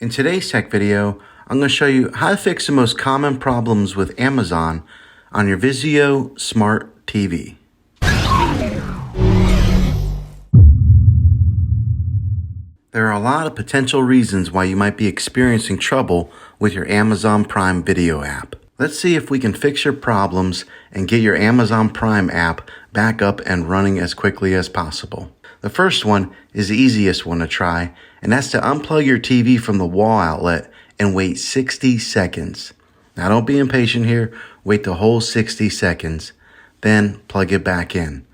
In today's tech video, I'm going to show you how to fix the most common problems with Amazon on your Vizio Smart TV. There are a lot of potential reasons why you might be experiencing trouble with your Amazon Prime Video app. Let's see if we can fix your problems and get your Amazon Prime app back up and running as quickly as possible. The first one is the easiest one to try, and that's to unplug your TV from the wall outlet and wait 60 seconds. Now don't be impatient here, wait the whole 60 seconds, then plug it back in.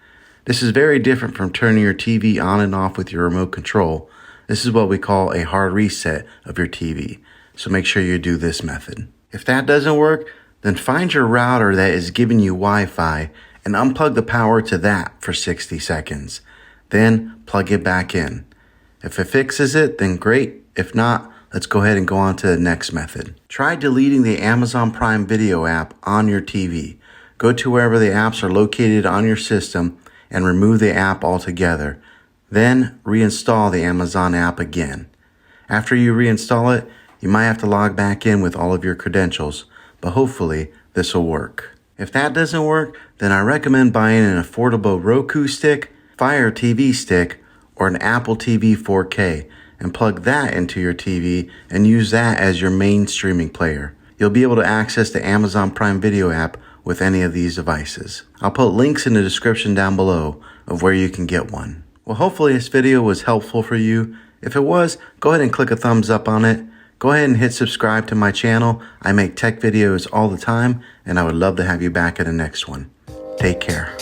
This is very different from turning your TV on and off with your remote control. This is what we call a hard reset of your TV, so make sure you do this method. If that doesn't work, then find your router that is giving you Wi-Fi and unplug the power to that for 60 seconds. Then plug it back in. If it fixes it, then great. If not, let's go ahead and go on to the next method. Try deleting the Amazon Prime Video app on your TV. Go to wherever the apps are located on your system and remove the app altogether. Then reinstall the Amazon app again. After you reinstall it, you might have to log back in with all of your credentials, but hopefully this will work. If that doesn't work, then I recommend buying an affordable Roku stick, Fire TV stick, or an Apple TV 4K and plug that into your TV and use that as your main streaming player. You'll be able to access the Amazon Prime Video app with any of these devices. I'll put links in the description down below of where you can get one. Well, hopefully this video was helpful for you. If it was, go ahead and click a thumbs up on it. Go ahead and hit subscribe to my channel. I make tech videos all the time, and I would love to have you back at the next one. Take care.